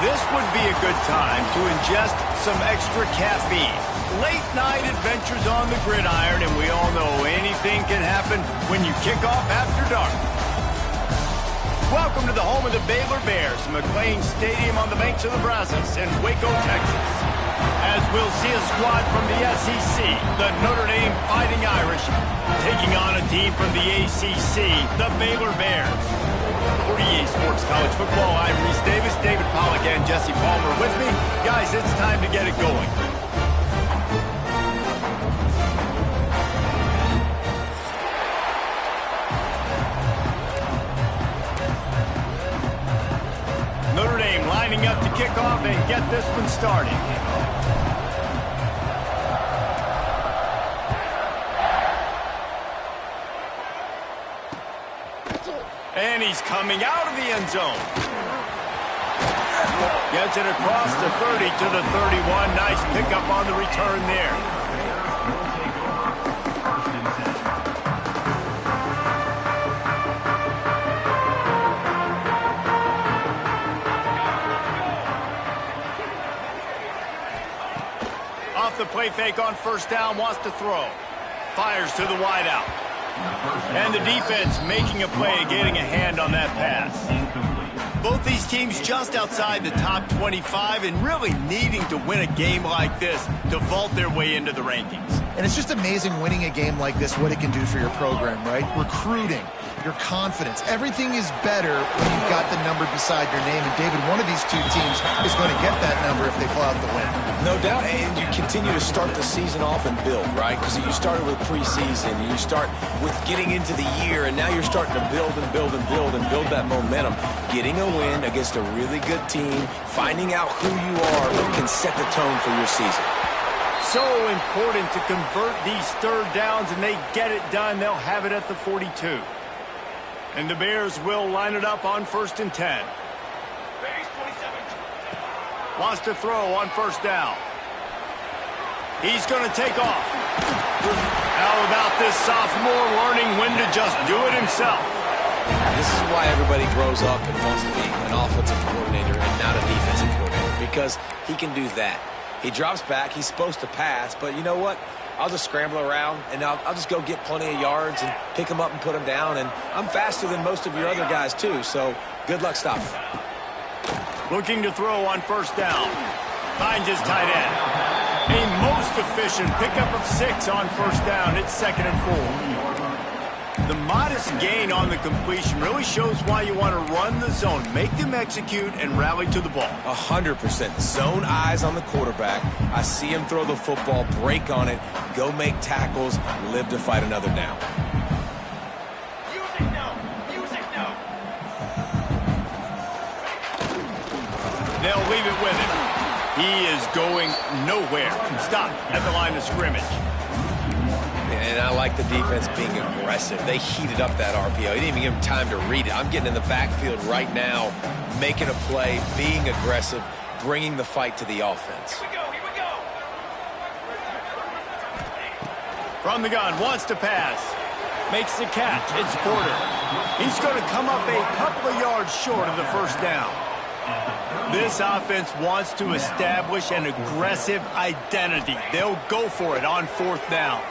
This would be a good time to ingest some extra caffeine. Late night adventures on the gridiron, and we all know anything can happen when you kick off after dark. Welcome to the home of the Baylor Bears, McLean Stadium on the banks of the Brazos in Waco, Texas. As we'll see a squad from the SEC, the Notre Dame Fighting Irish, taking on a team from the ACC, the Baylor Bears. For EA Sports College Football, I'm Reese Davis, David Pollack, and Jesse Palmer with me. Guys, it's time to get it going. Notre Dame lining up to kick off and get this one started. And he's coming out of the end zone. Gets it across the 30 to the 31. Nice pickup on the return there. Off the play fake on first down, wants to throw. Fires to the wideout. And the defense making a play, getting a hand on that pass. Both these teams just outside the top 25 and really needing to win a game like this to vault their way into the rankings. And it's just amazing winning a game like this, what it can do for your program, right? Recruiting, your confidence, everything is better when you've got the number beside your name. And David, one of these two teams is going to get that number if they pull out the win. No doubt, and you continue to start the season off and build, right? Because you started with preseason, and you start with getting into the year, and now you're starting to build and build and build and build that momentum. Getting a win against a really good team, finding out who you are can set the tone for your season. So important to convert these third downs, and they get it done. They'll have it at the 42. And the Bears will line it up on 1st and 10. Wants to throw on first down. He's going to take off. How about this sophomore learning when to just do it himself? This is why everybody grows up and wants to be an offensive coordinator and not a defensive coordinator, because he can do that. He drops back. He's supposed to pass, but you know what? I'll just scramble around, and I'll just go get plenty of yards and pick them up and put them down, and I'm faster than most of your other guys, too, so good luck stopping. Looking to throw on first down. Finds his tight end. A most efficient pickup of 6 on first down. It's 2nd and 4. The modest gain on the completion really shows why you want to run the zone. Make them execute and rally to the ball. 100%. Zone eyes on the quarterback. I see him throw the football, break on it, go make tackles, live to fight another down. They'll leave it with him. He is going nowhere. Stop at the line of scrimmage. And I like the defense being aggressive. They heated up that RPO. He didn't even give him time to read it. I'm getting in the backfield right now, making a play, being aggressive, bringing the fight to the offense. Here we go. From the gun, wants to pass. Makes the catch. It's Porter. He's going to come up a couple of yards short of the first down. This offense wants to establish an aggressive identity. They'll go for it on 4th down.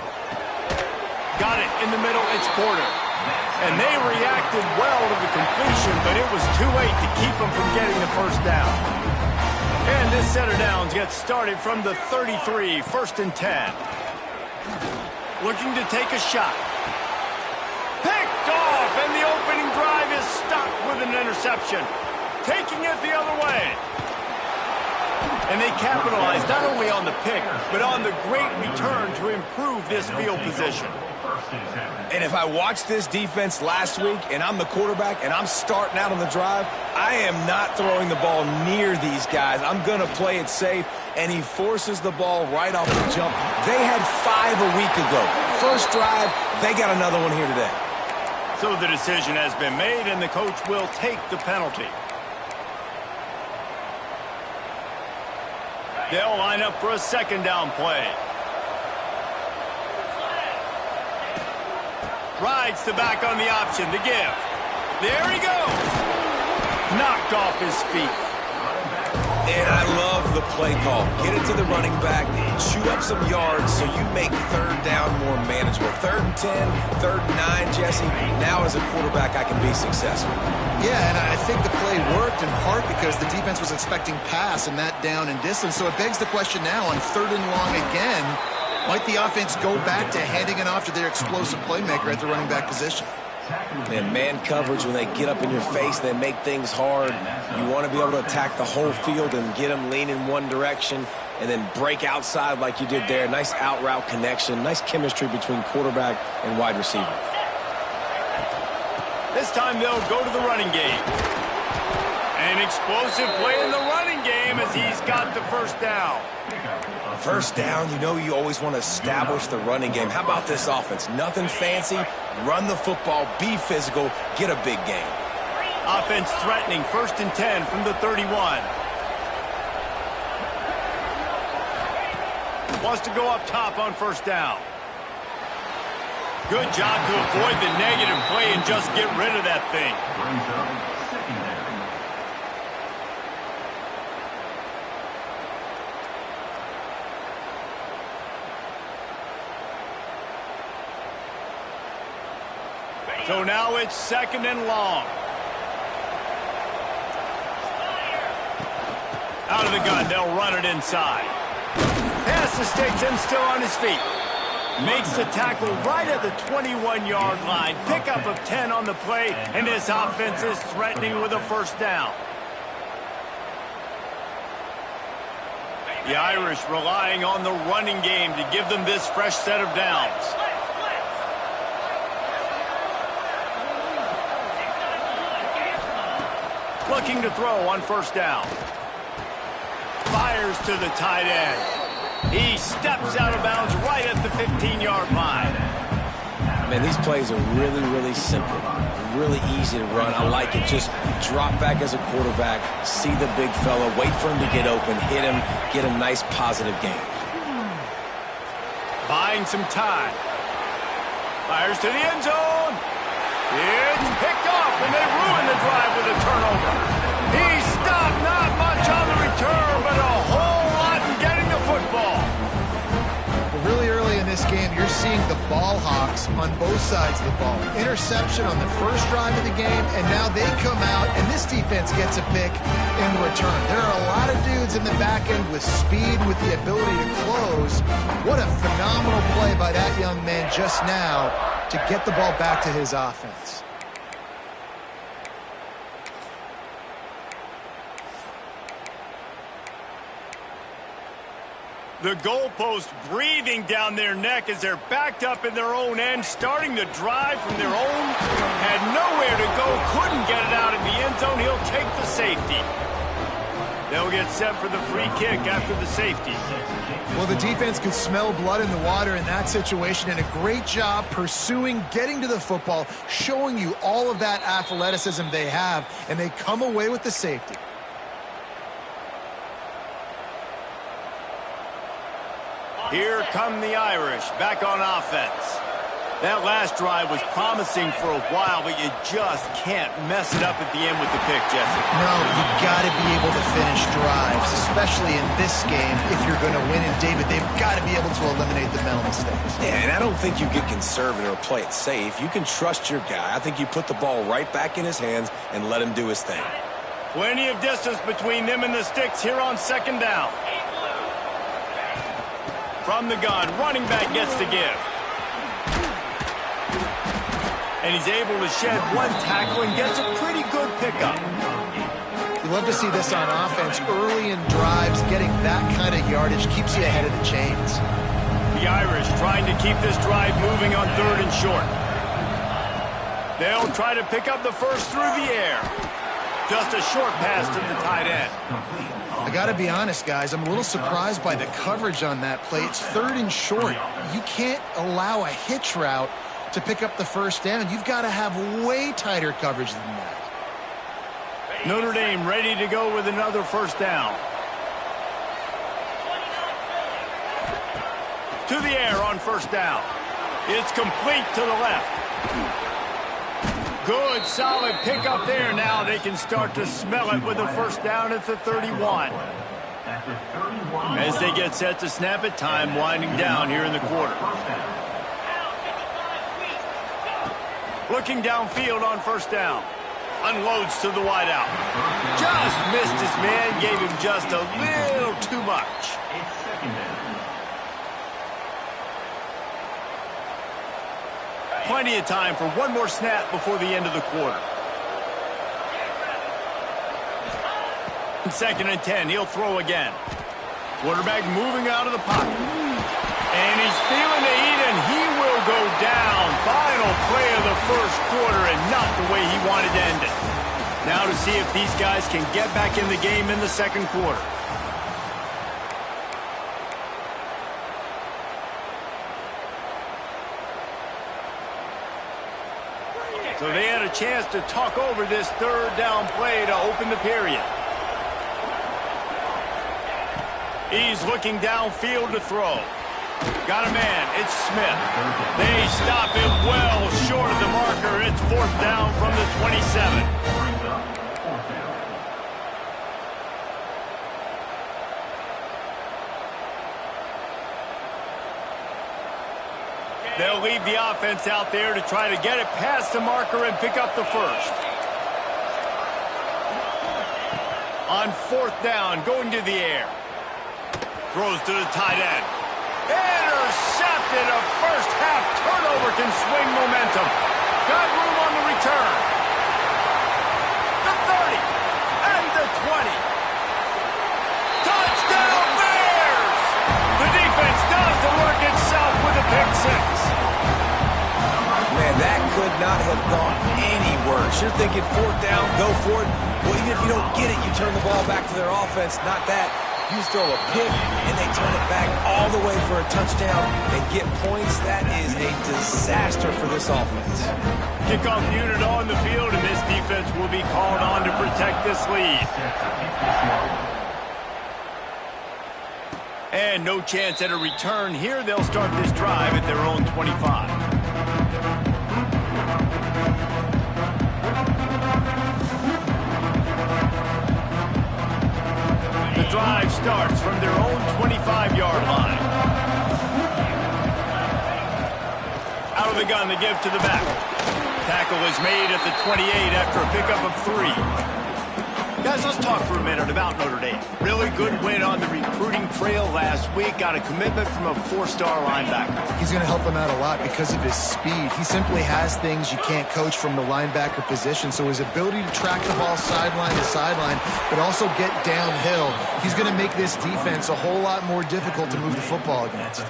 Got it in the middle. It's Porter. And they reacted well to the completion, but it was too late to keep them from getting the first down. And this set of downs gets started from the 33, 1st and 10. Looking to take a shot. Picked off, and the opening drive is stopped with an interception. Taking it the other way. And they capitalized not only on the pick, but on the great return to improve this field position. And if I watched this defense last week and I'm the quarterback and I'm starting out on the drive, I am not throwing the ball near these guys. I'm going to play it safe, and he forces the ball right off the jump. They had 5 a week ago. First drive, they got another one here today. So the decision has been made, and the coach will take the penalty. They'll line up for a 2nd down play. Rides the back on the option, the give. There he goes. Knocked off his feet. And I love the play call. Get it to the running back, chew up some yards so you make third down more manageable. 3rd and 10, 3rd and 9, Jesse. Now as a quarterback, I can be successful. Yeah, and I think the play worked in part because the defense was expecting pass and that down and distance. So it begs the question now on 3rd and long again, might the offense go back to handing it off to their explosive playmaker at the running back position? And man coverage, when they get up in your face, they make things hard. You want to be able to attack the whole field and get them lean in one direction and then break outside like you did there. Nice out route connection, nice chemistry between quarterback and wide receiver. This time they'll go to the running game. An explosive play in the running game as he's got the first down. First down, you know you always want to establish the running game. How about this offense? Nothing fancy. Run the football, be physical, get a big gain. Offense threatening 1st and 10 from the 31. Wants to go up top on 1st down. Good job to avoid the negative play and just get rid of that thing. So now it's 2nd and long. Out of the gun, they'll run it inside. Pass mistakes him still on his feet. Makes the tackle right at the 21-yard line. Pickup of 10 on the play, and this offense is threatening with a 1st down. The Irish relying on the running game to give them this fresh set of downs. Looking to throw on 1st down. Fires to the tight end. He steps out of bounds right at the 15-yard line. Man, these plays are really, really simple. Really easy to run. I like it. Just drop back as a quarterback, see the big fella, wait for him to get open, hit him, get a nice positive gain. Buying some time. Fires to the end zone. It's picked off, and they ruin the drive with a turnover. He stopped, not much on the return, but a whole lot in getting the football. Really early in this game, you're seeing the ball hawks on both sides of the ball. Interception on the first drive of the game, and now they come out, and this defense gets a pick in return. There are a lot of dudes in the back end with speed, with the ability to close. What a phenomenal play by that young man just now to get the ball back to his offense. The goalpost breathing down their neck as they're backed up in their own end, starting the drive from their own. Had nowhere to go, couldn't get it out in the end zone. He'll take the safety. They'll get set for the free kick after the safety. Well, the defense could smell blood in the water in that situation, and a great job pursuing, getting to the football, showing you all of that athleticism they have, and they come away with the safety. Here come the Irish back on offense. That last drive was promising for a while, but you just can't mess it up at the end with the pick, Jesse. No, you've got to be able to finish drives, especially in this game. If you're going to win, and David, they've got to be able to eliminate the mental mistakes. Yeah, and I don't think you get conservative or play it safe. You can trust your guy. I think you put the ball right back in his hands and let him do his thing. Plenty of distance between them and the sticks here on 2nd down. From the gun, running back gets the give. And he's able to shed one tackle and gets a pretty good pickup. You love to see this on offense. Early in drives, getting that kind of yardage keeps you ahead of the chains. The Irish trying to keep this drive moving on 3rd and short. They'll try to pick up the first through the air. Just a short pass to the tight end. I got to be honest, guys. I'm a little surprised by the coverage on that play. It's 3rd and short. You can't allow a hitch route to pick up the first down. You've got to have way tighter coverage than that. Notre Dame ready to go with another 1st down. To the air on 1st down. It's complete to the left. Good, solid pickup there. Now they can start to smell it with a first down at the 31. As they get set to snap it, time winding down here in the quarter. Looking downfield on first down. Unloads to the wideout. Just missed his man, gave him just a little too much. Plenty of time for one more snap before the end of the quarter. 2nd and 10, he'll throw again. Quarterback moving out of the pocket. And he's feeling the heat, and he will go down. Final play of the first quarter, and not the way he wanted to end it. Now to see if these guys can get back in the game in the second quarter. So they had a chance to talk over this third down play to open the period. He's looking downfield to throw. Got a man. It's Smith. They stop it well short of the marker. It's 4th down from the 27. They'll leave the offense out there to try to get it past the marker and pick up the first. On 4th down, going to the air. Throws to the tight end. Intercepted. A first half turnover can swing momentum. Got room on the return. The 30 and the 20. Touchdown Bears! The defense does the work itself with a pick six. Man, that could not have gone any worse. You're thinking 4th down, go for it. Well, even if you don't get it, you turn the ball back to their offense. Not that. You throw a pick, and they turn it back all the way for a touchdown and get points. That is a disaster for this offense. Kickoff unit on the field, and this defense will be called on to protect this lead. And no chance at a return here. They'll start this drive at their own 25. The drive starts from their own 25-yard line. Out of the gun, they give to the back. Tackle is made at the 28 after a pickup of 3. Guys, let's talk for a minute about Notre Dame. Really good win on the recruiting trail last week. Got a commitment from a 4-star linebacker. He's going to help them out a lot because of his speed. He simply has things you can't coach from the linebacker position. So his ability to track the ball sideline to sideline, but also get downhill, he's going to make this defense a whole lot more difficult to move the football against.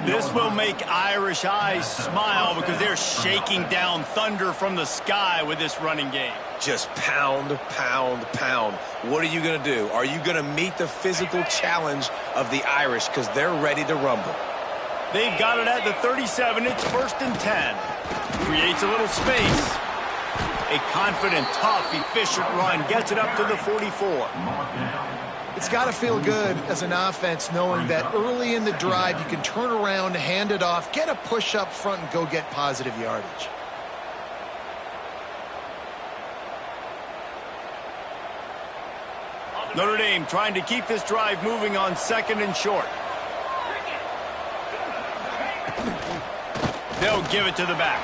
This will make Irish eyes smile because they're shaking down thunder from the sky with this running game. Just pound, pound, pound. What are you going to do? Are you going to meet the physical challenge of the Irish because they're ready to rumble? They've got it at the 37. It's 1st and 10. Creates a little space. A confident, tough, efficient run. Gets it up to the 44. It's got to feel good as an offense knowing that early in the drive you can turn around, hand it off, get a push up front, and go get positive yardage. Notre Dame trying to keep this drive moving on 2nd and short. They'll give it to the back.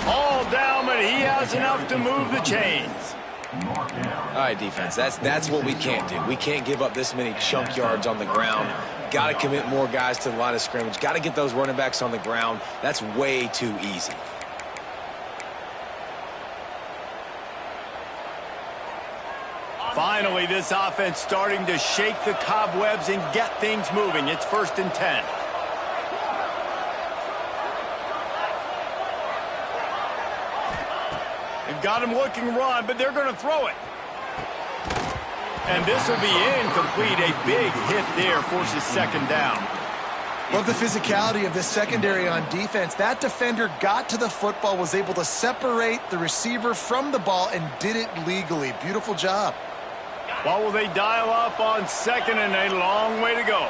All down, but he has enough to move the chains. All right, defense, that's what we can't do. We can't give up this many chunk yards on the ground. Got to commit more guys to the line of scrimmage. Got to get those running backs on the ground. That's way too easy. Finally, this offense starting to shake the cobwebs and get things moving. It's 1st and 10. They've got him looking run, but they're going to throw it. And this will be incomplete. A big hit there forces 2nd down. Love the physicality of this secondary on defense. That defender got to the football, was able to separate the receiver from the ball, and did it legally. Beautiful job. What will they dial up on 2nd and a long way to go?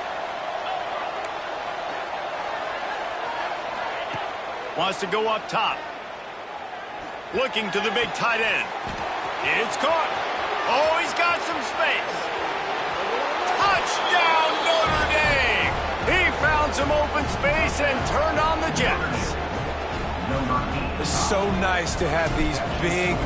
Wants to go up top. Looking to the big tight end. It's caught. Oh, he's got some space. Touchdown, Notre Dame! He found some open space and turned on the Jets. It's so nice to have these big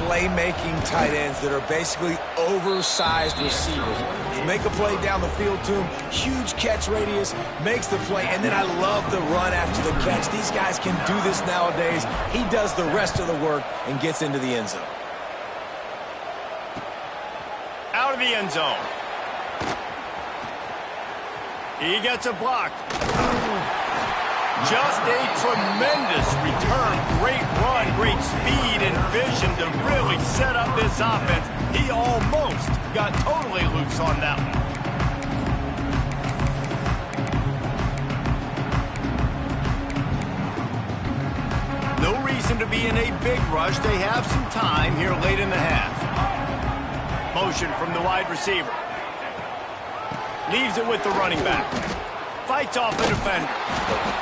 playmaking tight ends that are basically oversized receivers. You make a play down the field to him, huge catch radius, makes the play, and then I love the run after the catch. These guys can do this nowadays. He does the rest of the work and gets into the end zone. Out of the end zone. He gets a block. Just a tremendous return. Great run, great speed and vision to really set up this offense. He almost got totally loose on that one. No reason to be in a big rush. They have some time here late in the half. Motion from the wide receiver. Leaves it with the running back. Fights off the defender.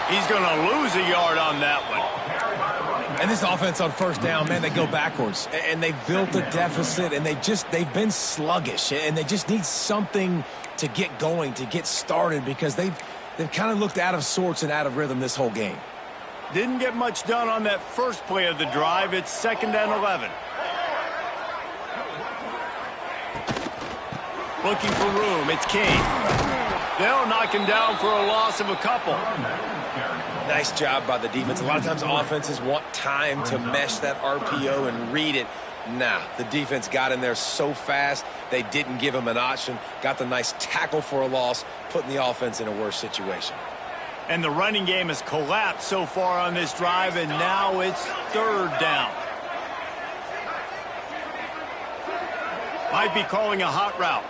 He's going to lose a yard on that one. And this offense on first down, man, they go backwards. And they've built a deficit, and they've been sluggish. And they just need something to get going, to get started, because they've kind of looked out of sorts and out of rhythm this whole game. Didn't get much done on that first play of the drive. It's 2nd and 11. Looking for room. It's King. They'll knock him down for a loss of a couple. Nice job by the defense. A lot of times offenses want time to mesh that RPO and read it. Nah, the defense got in there so fast, they didn't give him an option. Got the nice tackle for a loss, putting the offense in a worse situation. And the running game has collapsed so far on this drive, and now it's 3rd down. Might be calling a hot route.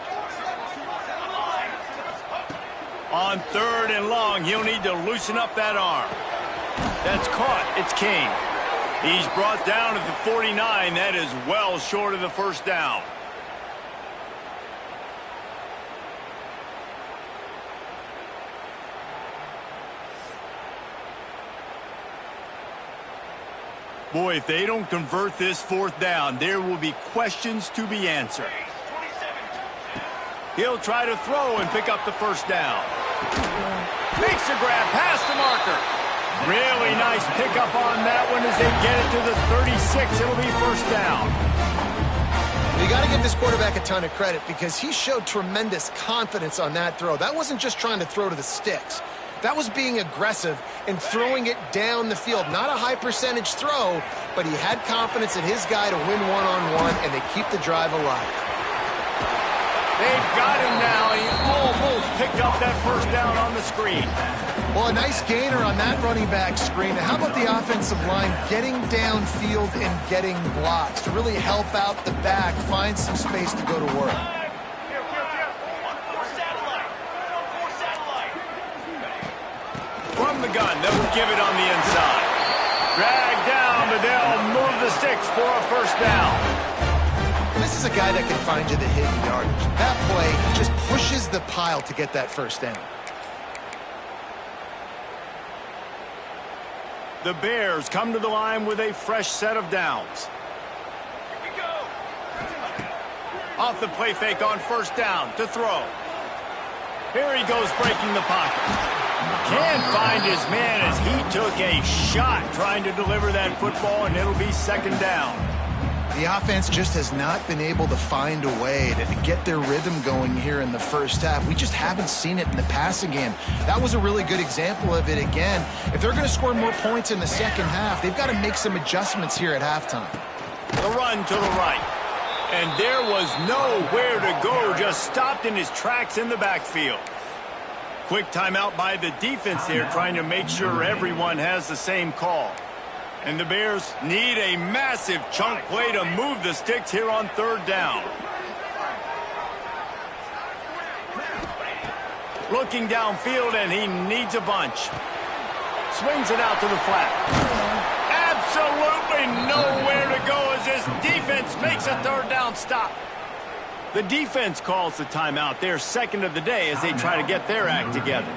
On 3rd and long, he'll need to loosen up that arm. That's caught. It's King. He's brought down at the 49. That is well short of the first down. Boy, if they don't convert this 4th down, there will be questions to be answered. He'll try to throw and pick up the first down. Makes a grab past the marker. Really nice pickup on that one as they get it to the 36. It'll be first down. You got to give this quarterback a ton of credit because he showed tremendous confidence on that throw. That wasn't just trying to throw to the sticks. That was being aggressive and throwing it down the field. Not a high percentage throw, but he had confidence in his guy to win one-on-one, and they keep the drive alive. They've got him now. He almost picked up that first down on the screen. Well, a nice gainer on that running back screen. How about the offensive line getting downfield and getting blocks to really help out the back, find some space to go to work? From the gun, they'll give it on the inside. Drag down, but they'll move the sticks for a first down. This is a guy that can find you the hidden yardage. That play just pushes the pile to get that first down. The Bears come to the line with a fresh set of downs. Here we go. Off the play fake on first down to throw. Here he goes breaking the pocket. Can't find his man as he took a shot trying to deliver that football, and it'll be 2nd down. The offense just has not been able to find a way to get their rhythm going here in the first half. We just haven't seen it in the passing game. That was a really good example of it again. If they're going to score more points in the second half, they've got to make some adjustments here at halftime. The run to the right. And there was nowhere to go, just stopped in his tracks in the backfield. Quick timeout by the defense there, trying to make sure everyone has the same call. And the Bears need a massive chunk play to move the sticks here on 3rd down. Looking downfield, and he needs a bunch. Swings it out to the flat. Absolutely nowhere to go as this defense makes a 3rd down stop. The defense calls the timeout. They're 2nd of the day as they try to get their act together.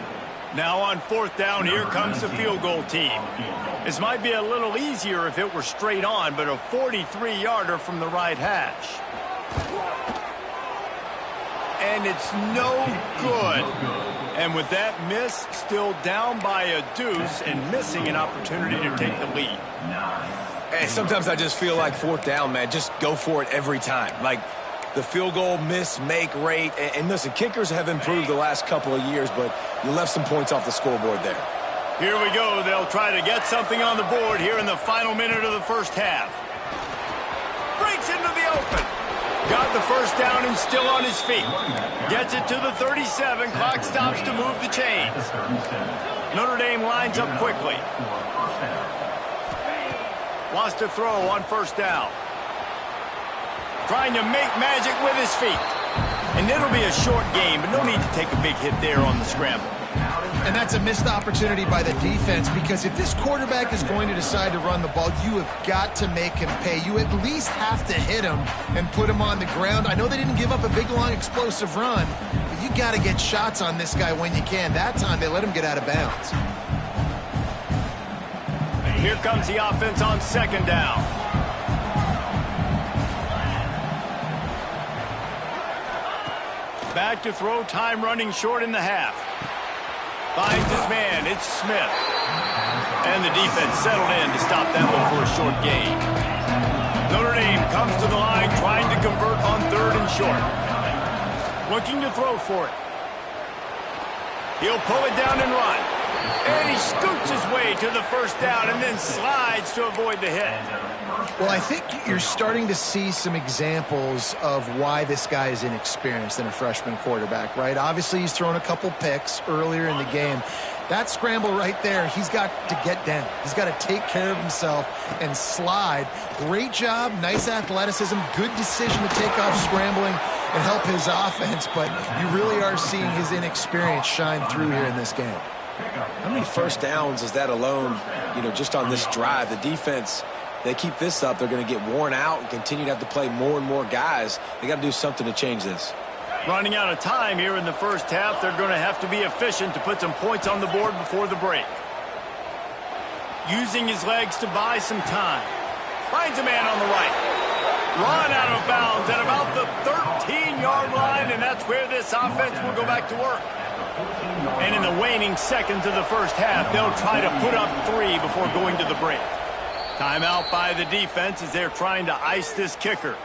Now on 4th down, here comes the field goal team. This might be a little easier if it were straight on, but a 43-yarder from the right hash. And it's no good. And with that miss, still down by a deuce and missing an opportunity to take the lead. Hey, sometimes I just feel like 4th down, man. Just go for it every time. Like the field goal miss-make rate. And listen, kickers have improved the last couple of years, but you left some points off the scoreboard there. Here we go. They'll try to get something on the board here in the final minute of the first half. Breaks into the open. Got the first down and still on his feet. Gets it to the 37. Clock stops to move the chains. Notre Dame lines up quickly. Wants to throw on 1st down. Trying to make magic with his feet. And it'll be a short game, but no need to take a big hit there on the scramble. And that's a missed opportunity by the defense, because if this quarterback is going to decide to run the ball, you have got to make him pay. You at least have to hit him and put him on the ground. I know they didn't give up a big, long, explosive run, but you got to get shots on this guy when you can. That time, they let him get out of bounds. Here comes the offense on 2nd down. Back to throw, time running short in the half. Finds his man, it's Smith. And the defense settled in to stop that one for a short gain. Notre Dame comes to the line trying to convert on 3rd and short. Looking to throw for it. He'll pull it down and run. And he scoots his way to the 1st down and then slides to avoid the hit. Well, I think you're starting to see some examples of why this guy is inexperienced in a freshman quarterback, right? Obviously, he's thrown a couple picks earlier in the game. That scramble right there, he's got to get down. He's got to take care of himself and slide. Great job, nice athleticism, good decision to take off scrambling and help his offense, but you really are seeing his inexperience shine through here in this game. How many 1st downs is that alone, just on this drive? The defense, they keep this up, they're going to get worn out and continue to have to play more and more guys. They got to do something to change this. Running out of time here in the first half, they're going to have to be efficient to put some points on the board before the break. Using his legs to buy some time. Finds a man on the right. Run out of bounds at about the 13-yard line, and that's where this offense will go back to work. And in the waning seconds of the first half, they'll try to put up 3 before going to the break. Timeout by the defense as they're trying to ice this kicker.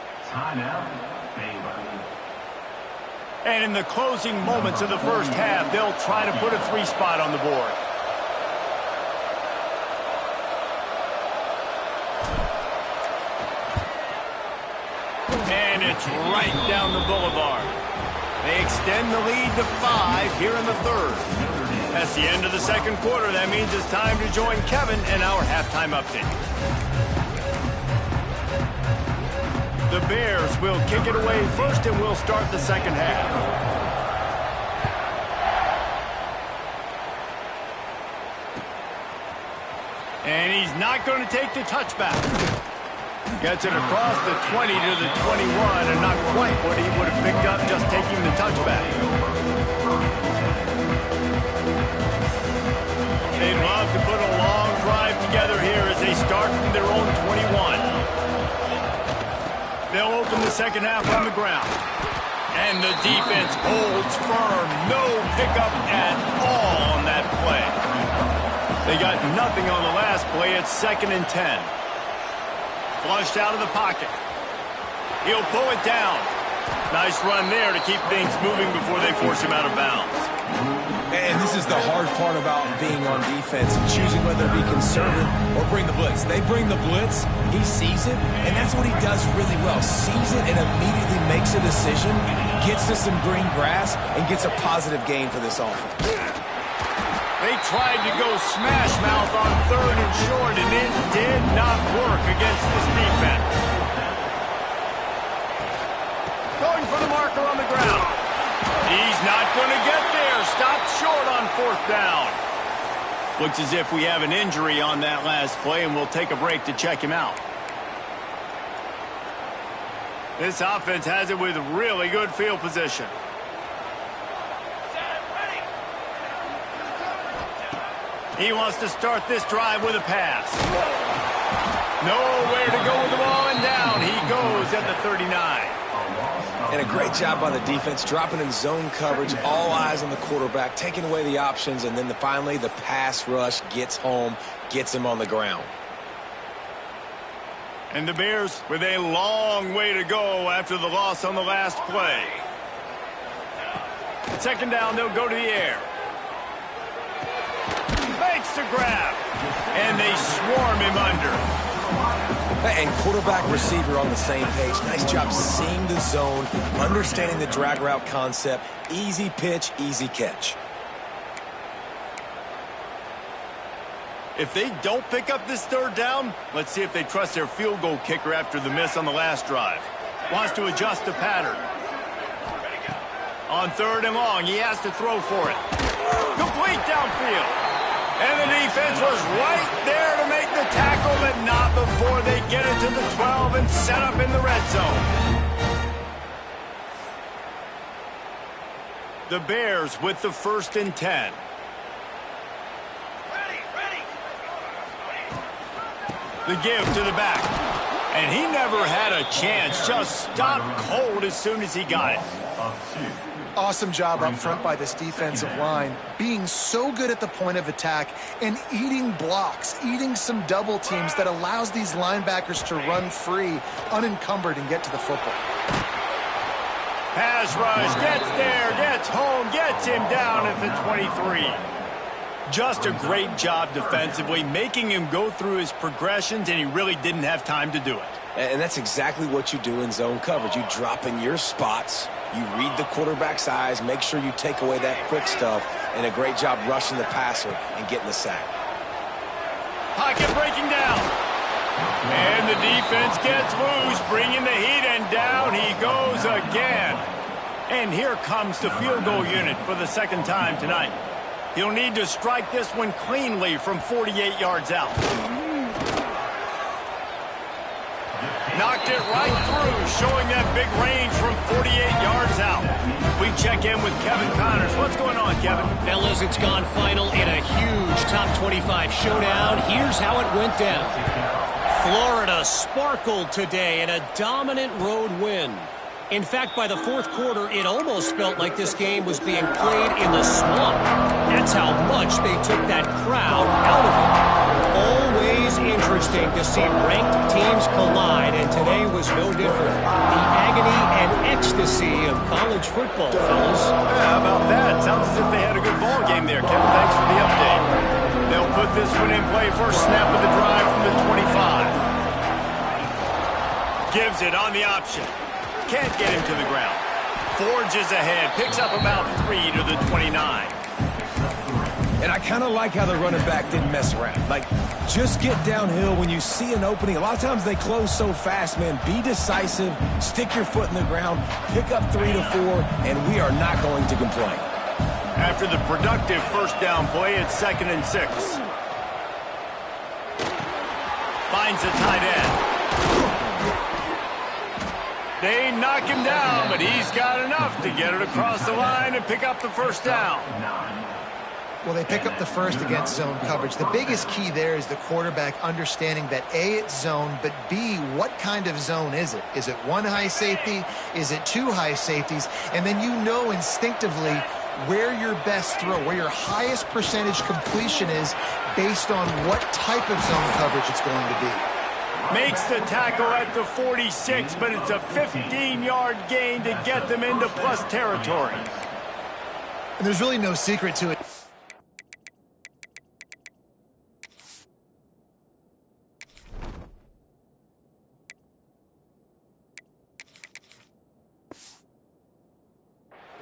And in the closing moments of the first half, they'll try to put a 3 spot on the board. And it's right down the boulevard. They extend the lead to 5 here in the 3rd. That's the end of the 2nd quarter. That means it's time to join Kevin in our halftime update. The Bears will kick it away first, and we'll start the 2nd half. And he's not going to take the touchback. Gets it across the 20 to the 21, and not quite what he would have picked up just taking the touchback. They'd love to put a long drive together here as they start from their own 21. They'll open the 2nd half on the ground. And the defense holds firm. No pickup at all on that play. They got nothing on the last play. It's 2nd and 10. Flushed out of the pocket. He'll pull it down. Nice run there to keep things moving before they force him out of bounds. And this is the hard part about being on defense, choosing whether to be conservative or bring the blitz. They bring the blitz, he sees it, and that's what he does really well. Sees it and immediately makes a decision, gets to some green grass, and gets a positive gain for this offense. They tried to go smash mouth on 3rd and short, and it did not work against this defense. Going for the marker on the ground. He's not going to get there. Stopped short on 4th down. Looks as if we have an injury on that last play, and we'll take a break to check him out. This offense has it with really good field position. He wants to start this drive with a pass. Nowhere to go with the ball, and down he goes at the 39. And a great job by the defense, dropping in zone coverage, all eyes on the quarterback, taking away the options, and then finally the pass rush gets home, gets him on the ground. And the Bears with a long way to go after the loss on the last play. Second down, they'll go to the air. Makes the grab, and they swarm him under. And quarterback receiver on the same page. Nice job seeing the zone, understanding the drag route concept. Easy pitch, easy catch. If they don't pick up this third down, let's see if they trust their field goal kicker after the miss on the last drive. Wants to adjust the pattern. On third and long, he has to throw for it. Complete downfield. And the defense was right there to make the tackle, but not before they get it to the 12 and set up in the red zone. The Bears with the 1st and 10. The give to the back. And he never had a chance. Just stopped cold as soon as he got it. Awesome job up front by this defensive line, being so good at the point of attack and eating blocks, eating some double teams that allows these linebackers to run free, unencumbered, and get to the football. Pass rush, gets there, gets home, gets him down at the 23. Just a great job defensively, making him go through his progressions, and he really didn't have time to do it. And that's exactly what you do in zone coverage. You drop in your spots, you read the quarterback's eyes, make sure you take away that quick stuff, and a great job rushing the passer and getting the sack. Pocket breaking down. And the defense gets loose, bringing the heat, and down he goes again. And here comes the field goal unit for the second time tonight. He'll need to strike this one cleanly from 48 yards out. Knocked it right through, showing that big range from 48 yards out. We check in with Kevin Connors. What's going on, Kevin? Fellas, it's gone final in a huge top 25 showdown. Here's how it went down. Florida sparkled today in a dominant road win. In fact, by the fourth quarter, it almost felt like this game was being played in the swamp. That's how much they took that crowd out of it. Always interesting to see ranked teams collide, and today was no different. The agony and ecstasy of college football, fellas. Yeah, how about that? Sounds as if they had a good ball game there, Kevin. Thanks for the update. They'll put this one in play. First snap of the drive from the 25. Gives it on the option. Can't get him to the ground. Forges ahead. Picks up about 3 to the 29. And I kind of like how the running back didn't mess around. Like, just get downhill when you see an opening. A lot of times they close so fast, man. Be decisive. Stick your foot in the ground. Pick up 3 to 4, and we are not going to complain. After the productive first down play, it's 2nd and 6. Finds the tight end. They knock him down, but he's got enough to get it across the line and pick up the first down. Well, they pick up the first against zone coverage. The biggest key there is the quarterback understanding that A, it's zone, but B, what kind of zone is it? Is it one high safety? Is it two high safeties? And then you know instinctively where your best throw, where your highest percentage completion is based on what type of zone coverage it's going to be. Makes the tackle at the 46, but it's a 15-yard gain to get them into plus territory. And there's really no secret to it.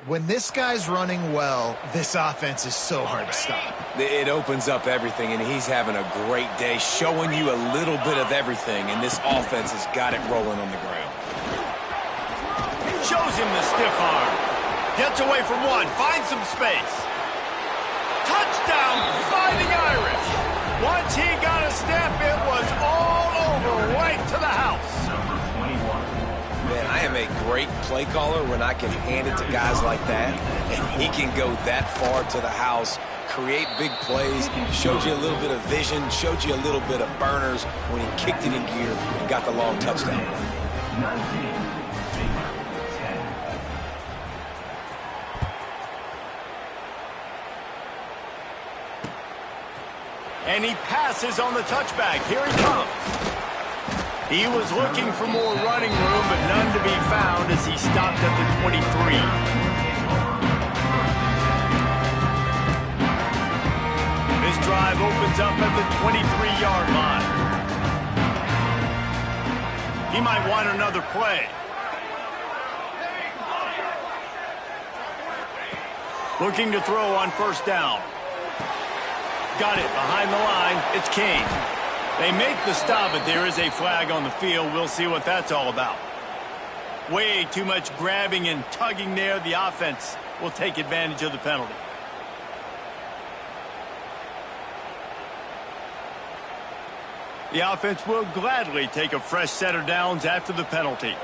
When this guy's running well, this offense is so hard to stop. It opens up everything, and he's having a great day, showing you a little bit of everything, and this offense has got it rolling on the ground. Shows him the stiff arm. Gets away from one, finds some space. Touchdown, Fighting Irish. Once he got a step, it was all over, right to the house. Man, I am a great play caller when I can hand it to guys like that, and he can go that far to the house create big plays, showed you a little bit of vision, showed you a little bit of burners when he kicked it in gear and got the long touchdown. And he passes on the touchback. Here he comes. He was looking for more running room, but none to be found as he stopped at the 23. This drive opens up at the 23-yard line. He might want another play. Looking to throw on first down. Got it behind the line. It's Kane. They make the stop, but there is a flag on the field. We'll see what that's all about. Way too much grabbing and tugging there. The offense will take advantage of the penalty. The offense will gladly take a fresh set of downs after the penalty.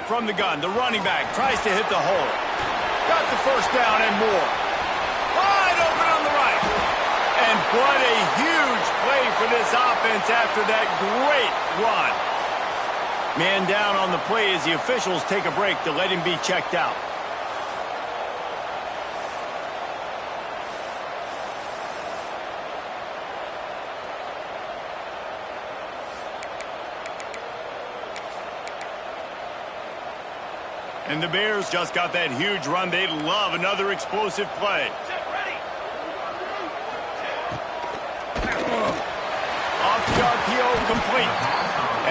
From the gun, the running back tries to hit the hole. Got the first down and more. Wide open on the right. And what a huge play for this offense after that great run. Man down on the play as the officials take a break to let him be checked out. And the Bears just got that huge run. They'd love another explosive play. Off the RPO, complete.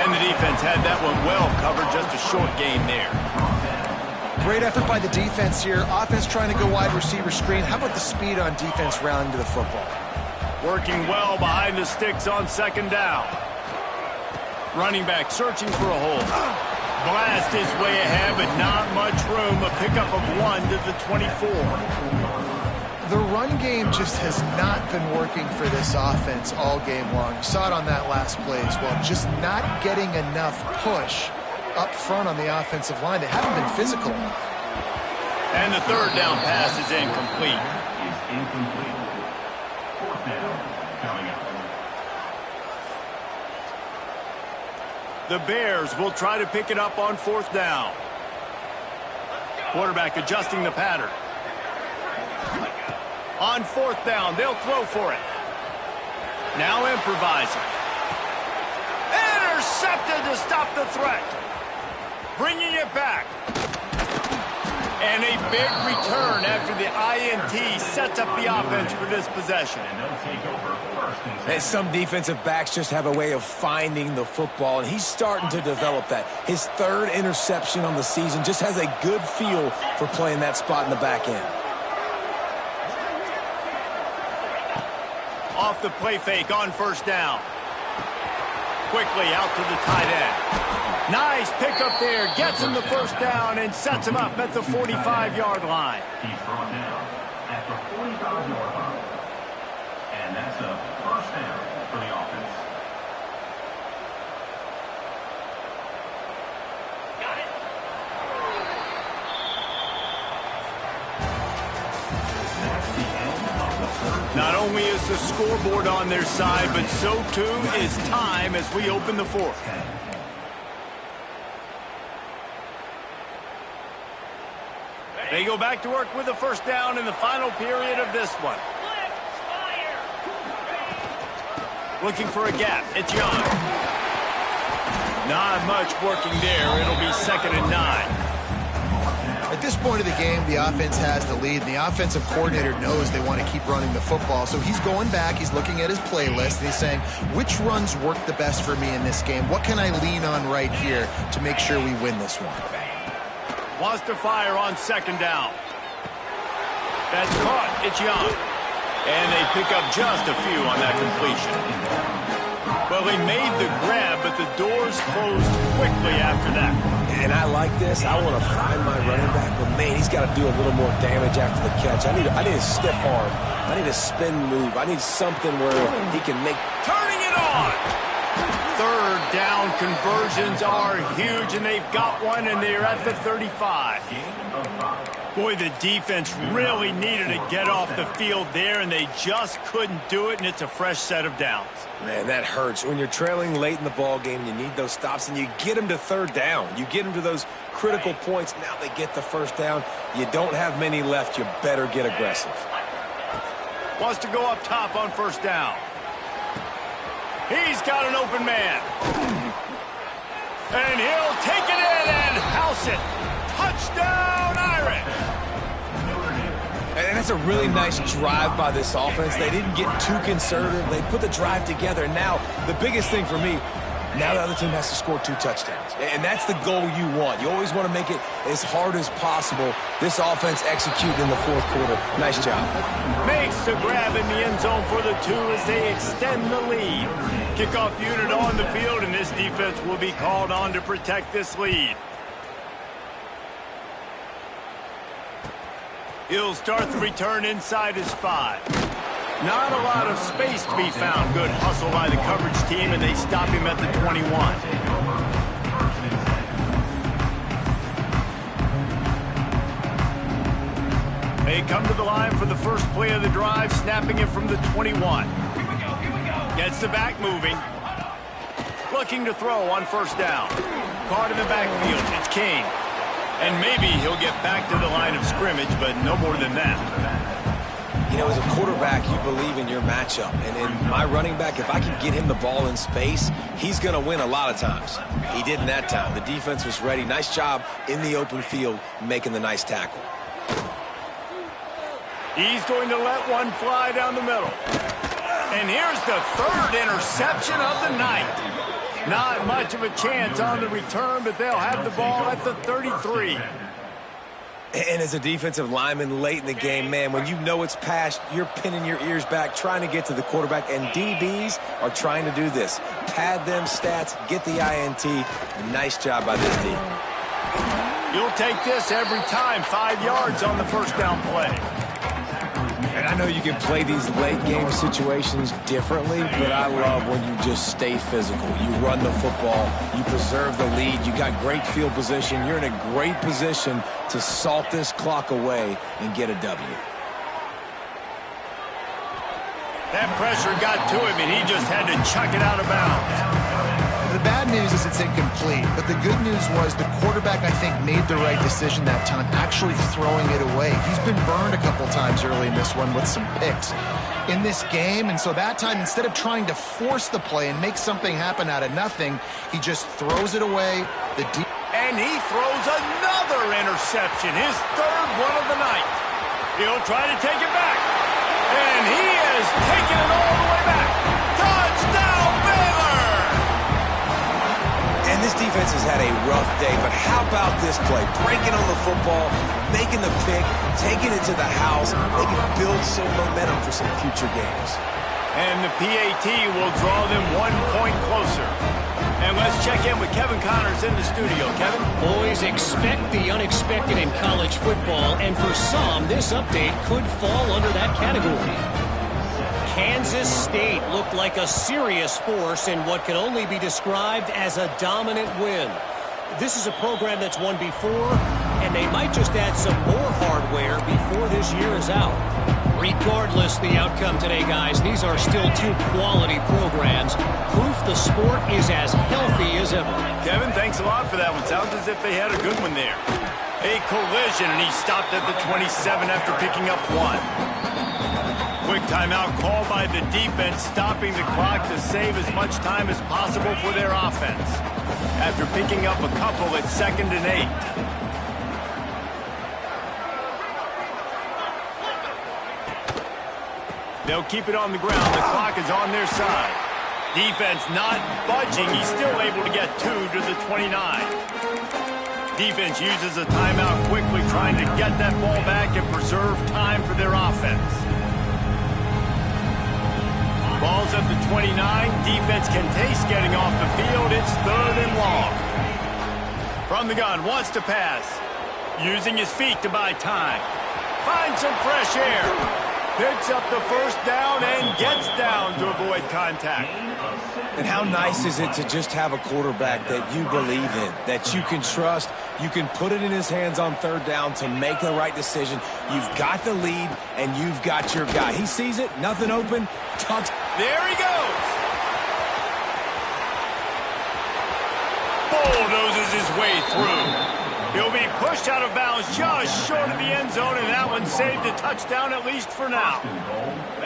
And the defense had that one well covered. Just a short gain there. Great effort by the defense here. Offense trying to go wide receiver screen. How about the speed on defense rounding to the football? Working well behind the sticks on second down. Running back searching for a hole. Blast his way ahead, but not much room. A pickup of 1 to the 24. The run game just has not been working for this offense all game long. You saw it on that last play as well. Just not getting enough push up front on the offensive line. They haven't been physical. And the third down pass is incomplete. Fourth down coming up. The Bears will try to pick it up on fourth down. Quarterback adjusting the pattern. On fourth down, they'll throw for it. Now improvising. Intercepted to stop the threat. Bringing it back. And a big return after the INT sets up the offense for this possession. And they'll take over first and second. And some defensive backs just have a way of finding the football, and he's starting to develop that. His third interception on the season just has a good feel for playing that spot in the back end. Off the play fake on first down. Quickly out to the tight end. Nice pickup there. Gets him the first down and sets him up at the 45-yard line. He's brought down at the 45-yard line. And that's a first down for the offense. That's the end of the third. Not only is the scoreboard on their side, but so too is time as we open the fourth. They go back to work with the first down in the final period of this one. Looking for a gap. It's Young. Not much working there. It'll be 2nd and 9. At this point of the game, the offense has the lead, and the offensive coordinator knows they want to keep running the football. So he's going back, he's looking at his playlist, and he's saying, which runs work the best for me in this game? What can I lean on right here to make sure we win this one? Wants to fire on second down. That's caught. It's Young. And they pick up just a few on that completion. Well, they made the grab, but the doors closed quickly after that. And I like this. I want to find my running back, but man, he's got to do a little more damage after the catch. I need a stiff arm. I need a spin move. I need something where he can make. Turning it on. Third down conversions are huge, and they've got one, and they're at the 35. Boy, the defense really needed to get off the field there, and they just couldn't do it, and it's a fresh set of downs. Man, that hurts. When you're trailing late in the ball game, you need those stops, and you get them to third down. You get them to those critical points. Now they get the first down. You don't have many left. You better get aggressive. Wants to go up top on first down. He's got an open man. And he'll take it in and house it. Touchdown, Irish. And that's a really nice drive by this offense. They didn't get too conservative. They put the drive together. Now, the biggest thing for me, now the other team has to score 2 touchdowns. And that's the goal you want. You always want to make it as hard as possible. This offense executed in the fourth quarter. Nice job. Makes the grab in the end zone for the 2 as they extend the lead. Kickoff unit on the field, and this defense will be called on to protect this lead. He'll start the return inside his 5. Not a lot of space to be found. Good hustle by the coverage team, and they stop him at the 21. They come to the line for the first play of the drive, snapping it from the 21. Gets the back moving. Looking to throw on first down. Caught in the backfield. It's King. And maybe he'll get back to the line of scrimmage, but no more than that. You know, as a quarterback, you believe in your matchup. And in my running back, if I can get him the ball in space, he's going to win a lot of times. He didn't that time. The defense was ready. Nice job in the open field making the nice tackle. He's going to let one fly down the middle. And here's the third interception of the night. Not much of a chance on the return, but they'll have the ball at the 33. And as a defensive lineman late in the game, man, when you know it's past, you're pinning your ears back, trying to get to the quarterback, and DBs are trying to do this. Pad them stats, get the INT. Nice job by this team. You'll take this every time. 5 yards on the first down play. And I know you can play these late game situations differently, but I love when you just stay physical. You run the football, you preserve the lead, you got great field position, you're in a great position to salt this clock away and get a W. That pressure got to him, and he just had to chuck it out of bounds. The bad news is it's incomplete, but the good news was the quarterback, I think, made the right decision that time, actually throwing it away. He's been burned a couple times early in this one with some picks in this game, and so that time, instead of trying to force the play and make something happen out of nothing, he just throws it away. And he throws another interception, his third one of the night. He'll try to take it back, and he has taken it all the way back. Touchdown, Baylor! And this defense has had a rough day, but how about this play? Breaking on the football, making the pick, taking it to the house. They can build some momentum for some future games. And the PAT will draw them 1 point closer. And let's check in with Kevin Connors in the studio. Kevin? Boys, expect the unexpected in college football, and for some, this update could fall under that category. Kansas State looked like a serious force in what can only be described as a dominant win. This is a program that's won before, and they might just add some more hardware before this year is out. Regardless the outcome today, guys, these are still 2 quality programs. Proof the sport is as healthy as ever. Kevin, thanks a lot for that one. Sounds as if they had a good one there. A collision, and he stopped at the 27 after picking up 1. Quick timeout called by the defense, stopping the clock to save as much time as possible for their offense. After picking up a couple at 2nd and 8. They'll keep it on the ground. The clock is on their side. Defense not budging. He's still able to get 2 to the 29. Defense uses a timeout quickly, trying to get that ball back and preserve time for their offense. Ball's at the 29. Defense can taste getting off the field. It's 3rd and long. From the gun, wants to pass. Using his feet to buy time. Finds some fresh air. Picks up the first down and gets down to avoid contact. And how nice is it to just have a quarterback that you believe in, that you can trust, you can put it in his hands on third down to make the right decision. You've got the lead, and you've got your guy. He sees it, nothing open, tucks. There he goes. Bulldozes his way through. He'll be pushed out of bounds just short of the end zone, and that one saved a touchdown at least for now.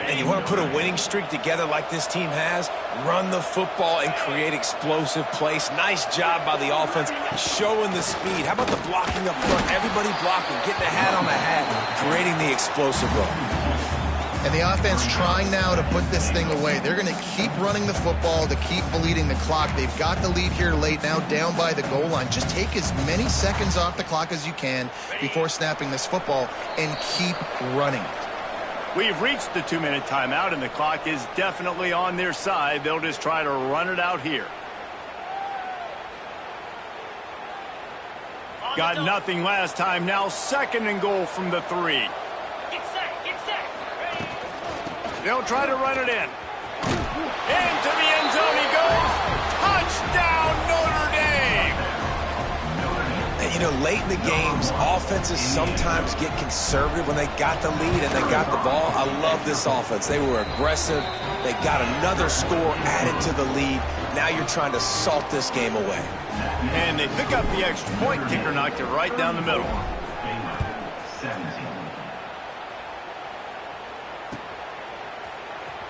And you want to put a winning streak together like this team has, run the football and create explosive plays. Nice job by the offense, showing the speed. How about the blocking up front? Everybody blocking, getting a hat on a hat, creating the explosive run. And the offense trying now to put this thing away. They're going to keep running the football to keep bleeding the clock. They've got the lead here late, now down by the goal line. Just take as many seconds off the clock as you can before snapping this football and keep running. We've reached the 2-minute timeout, and the clock is definitely on their side. They'll just try to run it out here. Got nothing last time. Now 2nd and goal from the 3. Get set, get set. They'll try to run it in. Into the end zone he goes. Touchdown, Notre Dame! And, you know, late in the games, offenses sometimes get conservative when they got the lead and they got the ball. I love this offense. They were aggressive. They got another score added to the lead. Now you're trying to salt this game away. And they pick up the extra point. Kicker knocked it right down the middle.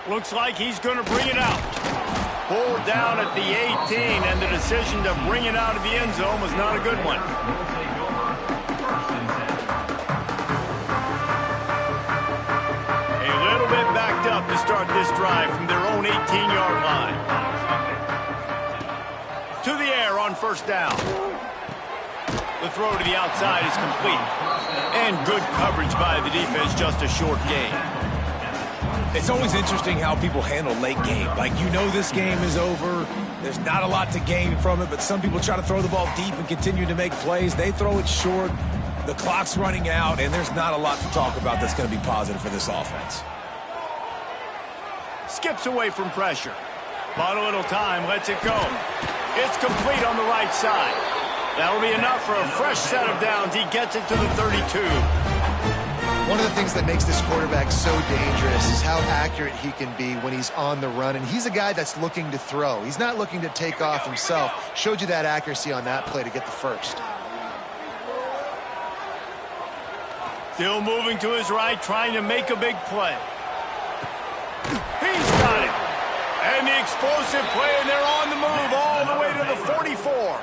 Looks like he's going to bring it out. Pulled down at the 18, and the decision to bring it out of the end zone was not a good one. A little bit backed up to start this drive from their own 18-yard line. To the air on first down. The throw to the outside is complete. And good coverage by the defense, just a short gain. It's always interesting how people handle late game. Like, you know this game is over. There's not a lot to gain from it, but some people try to throw the ball deep and continue to make plays. They throw it short. The clock's running out, and there's not a lot to talk about that's going to be positive for this offense. Skips away from pressure. Bought a little time, lets it go. It's complete on the right side. That'll be enough for a fresh set of downs. He gets it to the 32. One of the things that makes this quarterback so dangerous is how accurate he can be when he's on the run. And he's a guy that's looking to throw. He's not looking to take off himself. Showed you that accuracy on that play to get the first. Still moving to his right, trying to make a big play. He's got it. And the explosive play, and they're on the move all the way to the 44.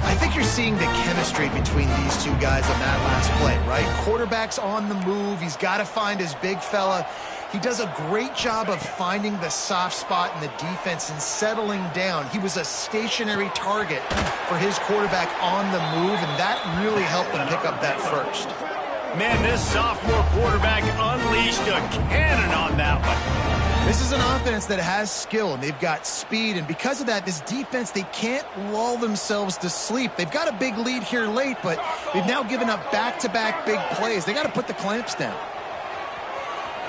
I think you're seeing the chemistry between these two guys on that last play, right? Quarterback's on the move. He's got to find his big fella. He does a great job of finding the soft spot in the defense and settling down. He was a stationary target for his quarterback on the move, and that really helped him pick up that first. Man, this sophomore quarterback unleashed a cannon on that one. This is an offense that has skill, and they've got speed, and because of that, this defense, they can't lull themselves to sleep. They've got a big lead here late, but they've now given up back-to-back big plays. They got to put the clamps down.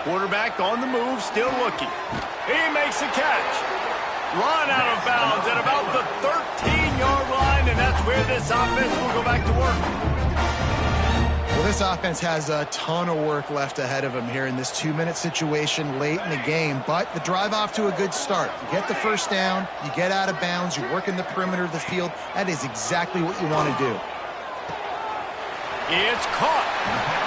Quarterback on the move, still looking. He makes a catch. Run out of bounds at about the 13-yard line, and that's where this offense will go back to work. Well, this offense has a ton of work left ahead of them here in this 2-minute situation late in the game, but the drive off to a good start. You get the first down, you get out of bounds, you work in the perimeter of the field. That is exactly what you want to do. It's caught,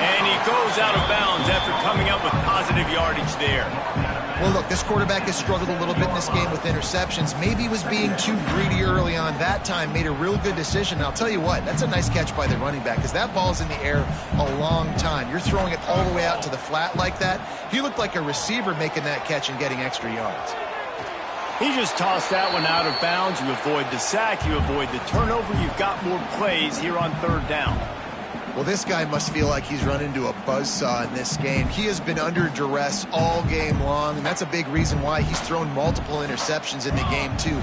and he goes out of bounds after coming up with positive yardage there. Well, look, this quarterback has struggled a little bit in this game with interceptions. Maybe he was being too greedy early on. That time made a real good decision. And I'll tell you what, that's a nice catch by the running back because that ball's in the air a long time. You're throwing it all the way out to the flat like that. He looked like a receiver making that catch and getting extra yards. He just tossed that one out of bounds. You avoid the sack, you avoid the turnover. You've got more plays here on third down. Well, this guy must feel like he's run into a buzzsaw in this game. He has been under duress all game long, and that's a big reason why he's thrown multiple interceptions in the game, too.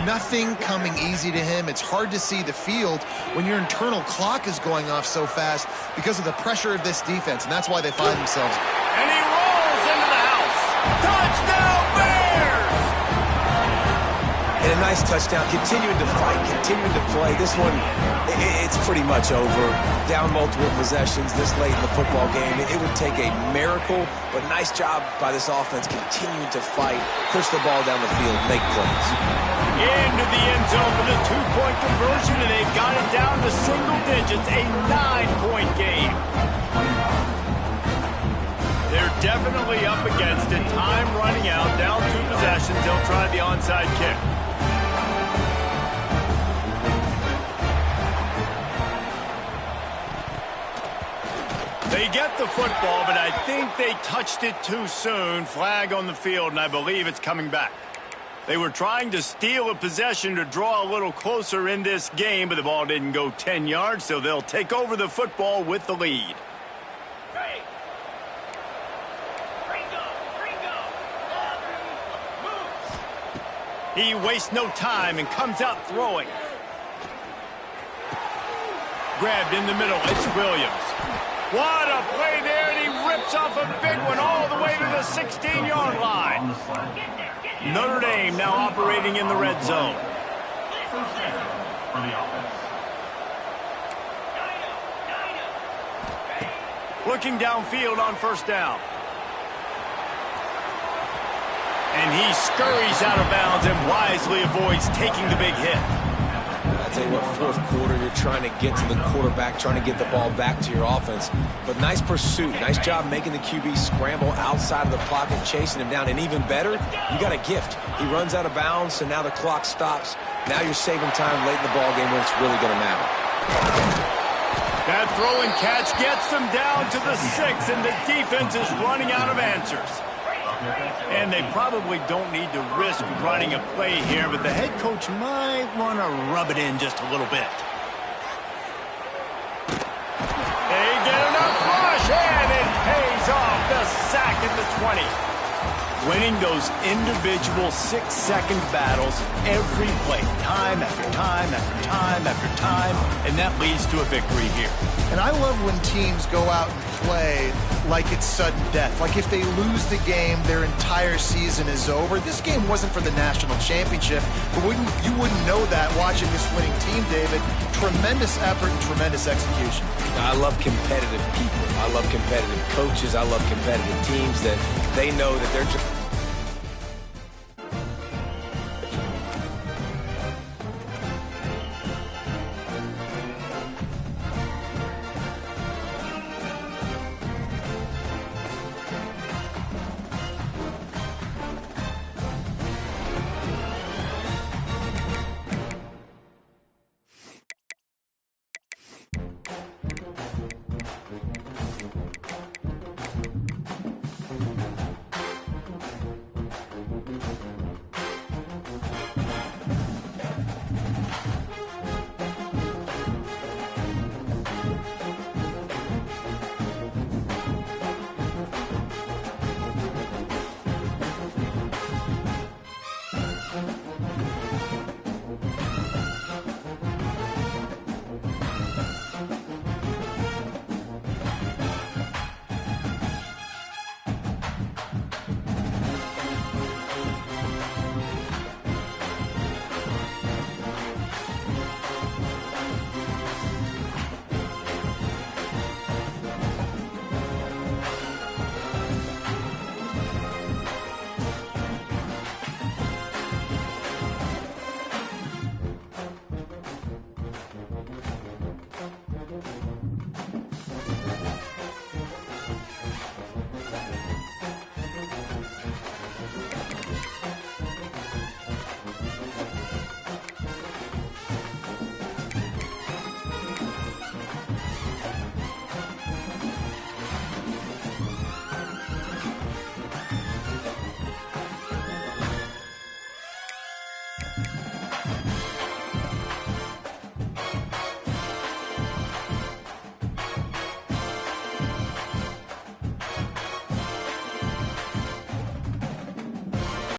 Nothing coming easy to him. It's hard to see the field when your internal clock is going off so fast because of the pressure of this defense, and that's why they find themselves. And he rolls into the house. Touchdown, Bears! And a nice touchdown, continuing to fight, continuing to play. This one, it's pretty much over. Down multiple possessions this late in the football game. It would take a miracle, but nice job by this offense continuing to fight, push the ball down the field, make plays. Into the end zone for the two-point conversion, and they've got it down to single digits, a 9-point game. They're definitely up against it. Time running out, down 2 possessions. They'll try the onside kick. They get the football, but I think they touched it too soon. Flag on the field, and I believe it's coming back. They were trying to steal a possession to draw a little closer in this game, but the ball didn't go 10 yards, so they'll take over the football with the lead. He wastes no time and comes out throwing. Grabbed in the middle, it's Williams. What a play there, and he rips off a big one all the way to the 16-yard line. Notre Dame now operating in the red zone. First down for the offense. Looking downfield on first down. And he scurries out of bounds and wisely avoids taking the big hit. I tell you what, fourth quarter, you're trying to get to the quarterback, trying to get the ball back to your offense. But nice pursuit. Nice job making the QB scramble outside of the pocket, chasing him down. And even better, you got a gift. He runs out of bounds, so now the clock stops. Now you're saving time late in the ball game when it's really going to matter. That throw and catch gets them down to the 6, and the defense is running out of answers. And they probably don't need to risk running a play here, but the head coach might want to rub it in just a little bit. They get enough push, and it pays off. The sack at the 20. Winning those individual 6-second battles every play, time after time after time after time, and that leads to a victory here. And I love when teams go out and play like it's sudden death. Like if they lose the game, their entire season is over. This game wasn't for the national championship, but you wouldn't know that watching this winning team, David. Tremendous effort and tremendous execution. I love competitive people. I love competitive coaches. I love competitive teams that they know that they're just